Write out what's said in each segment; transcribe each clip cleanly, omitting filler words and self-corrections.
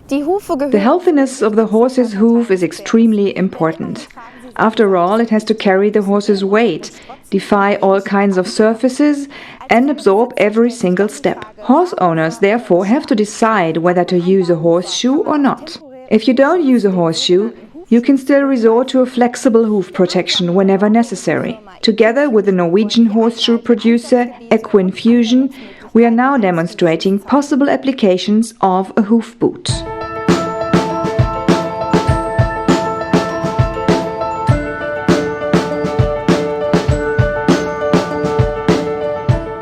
The healthiness of the horse's hoof is extremely important. After all, it has to carry the horse's weight, defy all kinds of surfaces, and absorb every single step. Horse owners therefore have to decide whether to use a horseshoe or not. If you don't use a horseshoe, you can still resort to a flexible hoof protection whenever necessary. Together with the Norwegian horseshoe producer Equine Fusion, we are now demonstrating possible applications of a hoof boot.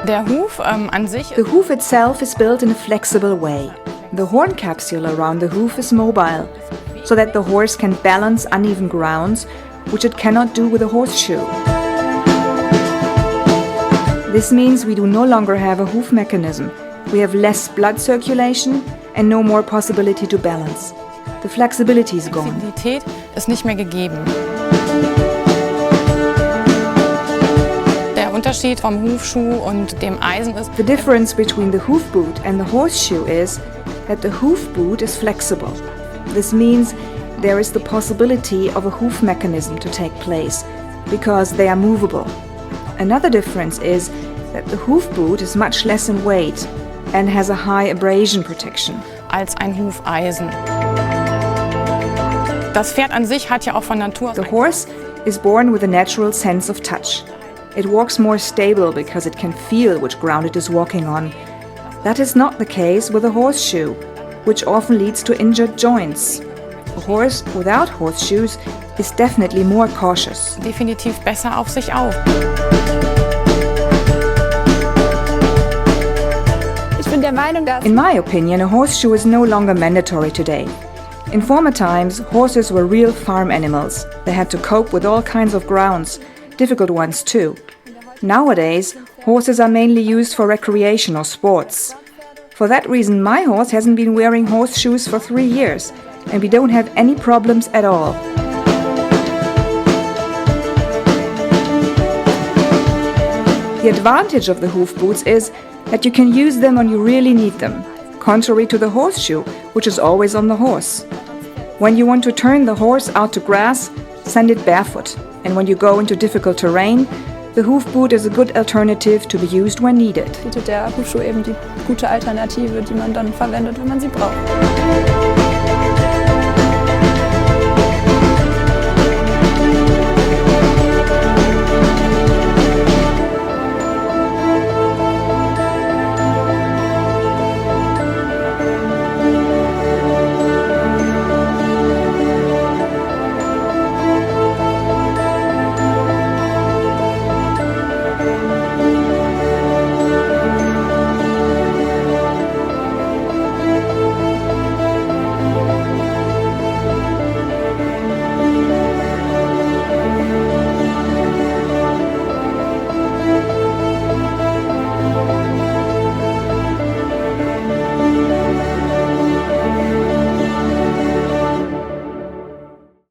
The hoof itself is built in a flexible way. The horn capsule around the hoof is mobile, so that the horse can balance uneven grounds, which it cannot do with a horseshoe. This means we do no longer have a hoof mechanism. We have less blood circulation and no more possibility to balance. The flexibility is gone. Flexibilität ist nicht mehr gegeben. Der Unterschied vom Hufschuh und dem Eisen ist, the difference between the hoof boot and the horseshoe is that the hoof boot is flexible. This means there is the possibility of a hoof mechanism to take place, because they are movable. Another difference is that the hoof boot is much less in weight and has a high abrasion protection. Als ein Hufeisen. Das Pferd an sich hat ja auch von Natur aus. The horse is born with a natural sense of touch. It walks more stable because it can feel which ground it is walking on. That is not the case with a horseshoe, which often leads to injured joints. A horse without horseshoes is definitely more cautious. Definitiv besser auf sich auf. In my opinion, a horseshoe is no longer mandatory today. In former times, horses were real farm animals. They had to cope with all kinds of grounds, difficult ones too. Nowadays, horses are mainly used for recreation or sports. For that reason, my horse hasn't been wearing horseshoes for 3 years, and we don't have any problems at all. The advantage of the hoof boots is that you can use them when you really need them, contrary to the horseshoe, which is always on the horse. When you want to turn the horse out to grass, send it barefoot, and when you go into difficult terrain, the hoof boot is a good alternative to be used when needed. Bietet der Hufschuh eben die gute Alternative, die man dann verwendet, wenn man sie braucht.